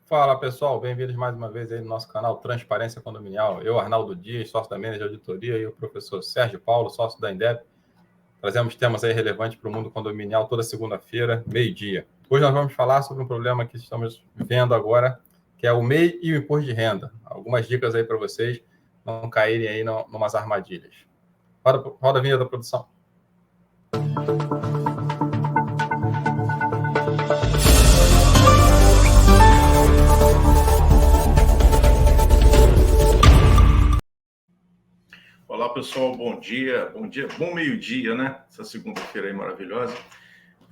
Fala pessoal, bem-vindos mais uma vez aí no nosso canal Transparência Condominial. Eu, Arnaldo Dias, sócio da Manager Auditoria, e o professor Sérgio Paulo, sócio da Indep. Trazemos temas aí relevantes para o mundo condominial toda segunda-feira, meio-dia. Hoje nós vamos falar sobre um problema que estamos vivendo agora, que é o MEI e o imposto de renda. Algumas dicas aí para vocês não caírem aí numas armadilhas. Roda a vinheta da produção. Olá pessoal, bom dia, bom meio-dia, né? Essa segunda-feira aí maravilhosa.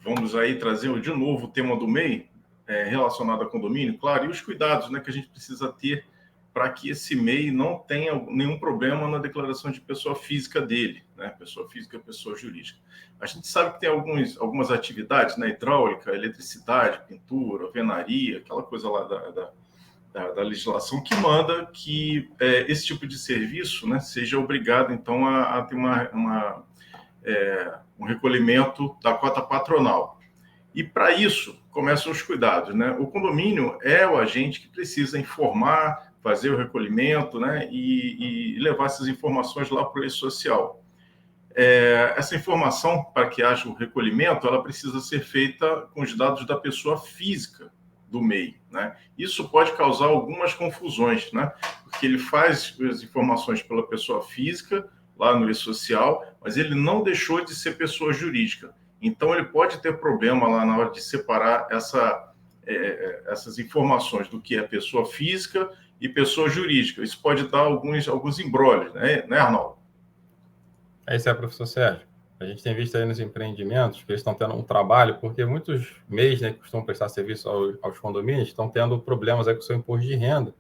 Vamos aí trazer de novo o tema do MEI relacionado a condomínio, claro, e os cuidados, né, que a gente precisa ter para que esse MEI não tenha nenhum problema na declaração de pessoa física dele, né? Pessoa física, pessoa jurídica. A gente sabe que tem algumas atividades, né? Hidráulica, eletricidade, pintura, alvenaria, aquela coisa lá da legislação que manda que esse tipo de serviço, né, seja obrigado, então, a ter um recolhimento da cota patronal. E, para isso, começam os cuidados, né? O condomínio é o agente que precisa informar, fazer o recolhimento, né, e levar essas informações lá para o E-Social. Essa informação, para que haja o recolhimento, ela precisa ser feita com os dados da pessoa física do MEI, né? Isso pode causar algumas confusões, né? Porque ele faz as informações pela pessoa física lá no E-Social, mas ele não deixou de ser pessoa jurídica. Então ele pode ter problema lá na hora de separar essas informações do que é pessoa física e pessoa jurídica. Isso pode dar alguns embrólios, né, Arnaldo? É isso aí, professor Sérgio. A gente tem visto aí nos empreendimentos que eles estão tendo um trabalho, porque muitos MEIs, né, que costumam prestar serviço aos condomínios, estão tendo problemas aí com o seu imposto de renda,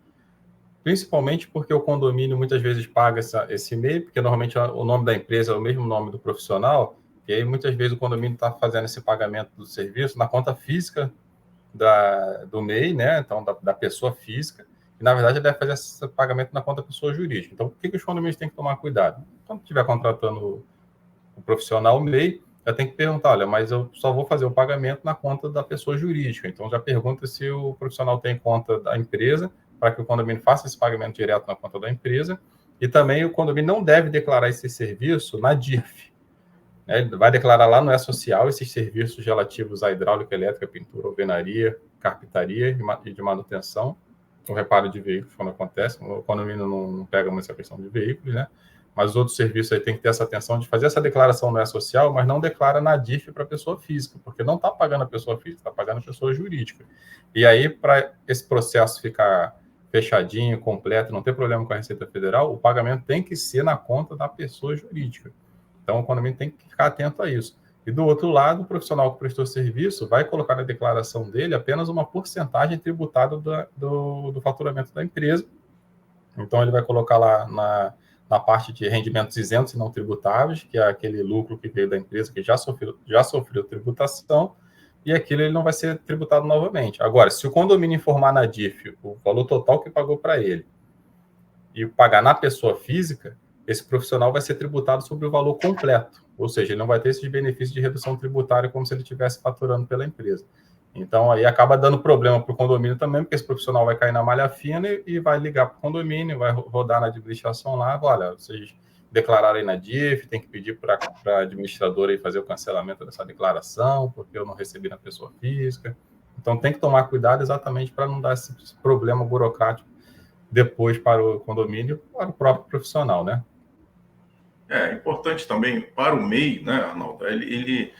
principalmente porque o condomínio muitas vezes paga esse MEI, porque normalmente o nome da empresa é o mesmo nome do profissional, e aí muitas vezes o condomínio está fazendo esse pagamento do serviço na conta física do MEI, né, então da pessoa física, e na verdade ele deve fazer esse pagamento na conta da pessoa jurídica. Então, por que os condomínios têm que tomar cuidado? Quando estiver contratando o profissional MEI, já tem que perguntar, olha, mas eu só vou fazer o pagamento na conta da pessoa jurídica. Então, já pergunta se o profissional tem conta da empresa, para que o condomínio faça esse pagamento direto na conta da empresa. E também o condomínio não deve declarar esse serviço na DIRF. Ele vai declarar lá no E-Social esses serviços relativos à hidráulica, elétrica, pintura, alvenaria, carpintaria e de manutenção, o reparo de veículos quando acontece. O condomínio não pega muito essa questão de veículos, né? Mas os outros serviços aí tem que ter essa atenção de fazer essa declaração no E-Social, mas não declara na DIRF para a pessoa física, porque não está pagando a pessoa física, está pagando a pessoa jurídica. E aí, para esse processo ficar fechadinho, completo, não ter problema com a Receita Federal, o pagamento tem que ser na conta da pessoa jurídica. Então, o condomínio tem que ficar atento a isso. E do outro lado, o profissional que prestou serviço vai colocar na declaração dele apenas uma porcentagem tributada do faturamento da empresa. Então, ele vai colocar lá na parte de rendimentos isentos e não tributáveis, que é aquele lucro que veio da empresa que já sofreu tributação, e aquilo ele não vai ser tributado novamente. Agora, se o condomínio informar na DIRF o valor total que pagou para ele e pagar na pessoa física, esse profissional vai ser tributado sobre o valor completo, ou seja, ele não vai ter esses benefícios de redução tributária como se ele estivesse faturando pela empresa. Então, aí acaba dando problema para o condomínio também, porque esse profissional vai cair na malha fina e vai ligar para o condomínio, vai rodar na administração lá, olha, vocês declararam aí na DIF, tem que pedir para a administradora aí fazer o cancelamento dessa declaração, porque eu não recebi na pessoa física. Então, tem que tomar cuidado exatamente para não dar esse problema burocrático depois para o condomínio, para o próprio profissional, né? É importante também para o MEI, né, Arnaldo, ele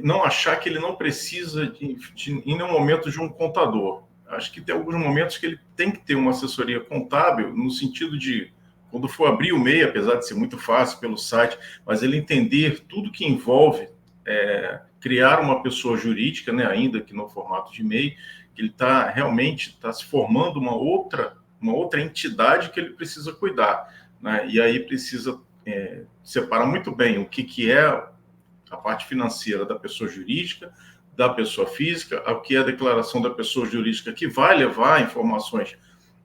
não achar que ele não precisa em nenhum momento de um contador. Acho que tem alguns momentos que ele tem que ter uma assessoria contábil, no sentido de, quando for abrir o MEI, apesar de ser muito fácil pelo site, mas ele entender tudo que envolve criar uma pessoa jurídica, né, ainda que no formato de MEI, que ele realmente está se formando uma outra entidade que ele precisa cuidar, né? E aí precisa separar muito bem o que é a parte financeira da pessoa jurídica, da pessoa física, o que é a declaração da pessoa jurídica, que vai levar informações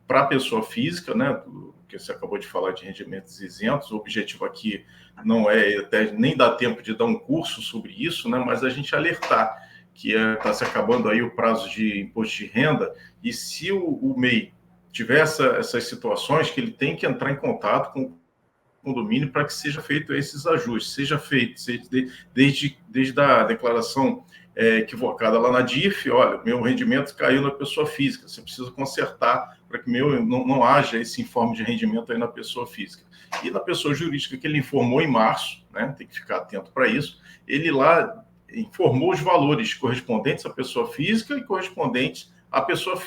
para a pessoa física, né, que você acabou de falar de rendimentos isentos. O objetivo aqui não é até nem dar tempo de dar um curso sobre isso, né, mas a gente alertar que está se acabando aí o prazo de imposto de renda, e se o MEI tiver essas situações, que ele tem que entrar em contato com o condomínio para que seja feito esses ajustes, seja feito desde a declaração equivocada lá na DIF, olha, meu rendimento caiu na pessoa física, você precisa consertar para que não haja esse informe de rendimento aí na pessoa física. E na pessoa jurídica, que ele informou em março, né, tem que ficar atento para isso, ele lá informou os valores correspondentes à pessoa física e correspondentes à pessoa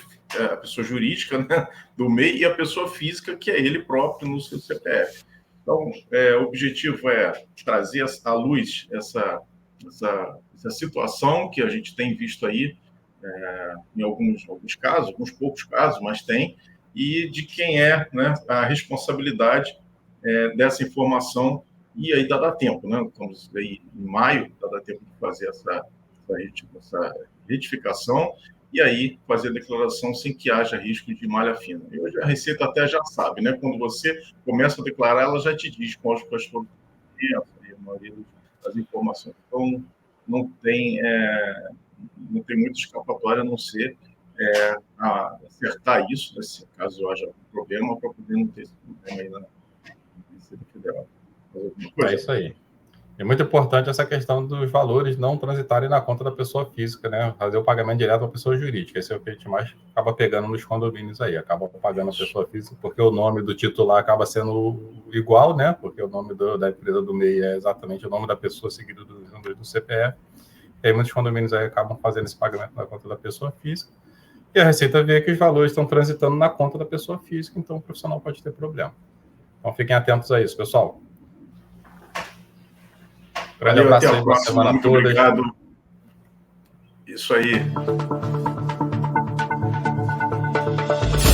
jurídica, né, do MEI, e a pessoa física, que é ele próprio no seu CPF. Então, o objetivo é trazer à luz essa situação que a gente tem visto aí, em alguns casos, alguns poucos casos, mas tem, e de quem é, né, a responsabilidade dessa informação. E aí dá tempo, né? Estamos aí em maio, dá tempo de fazer essa retificação e aí fazer a declaração sem que haja risco de malha fina. E hoje a Receita até já sabe, né? Quando você começa a declarar, ela já te diz quais foram a maioria das informações. Então, não tem muita escapatória a não ser acertar isso, né, se caso haja algum problema, para poder não ter esse problema aí na Receita Federal. É isso aí. É muito importante essa questão dos valores não transitarem na conta da pessoa física, né? Fazer o pagamento direto à pessoa jurídica. Esse é o que a gente mais acaba pegando nos condomínios aí. Acaba pagando a pessoa física, porque o nome do titular acaba sendo igual, né? Porque o nome da empresa do MEI é exatamente o nome da pessoa seguido do CPF. E aí muitos condomínios aí acabam fazendo esse pagamento na conta da pessoa física. E a Receita vê que os valores estão transitando na conta da pessoa física, então o profissional pode ter problema. Então fiquem atentos a isso, pessoal. Grande abraço aí, boa semana toda. Obrigado. Isso aí.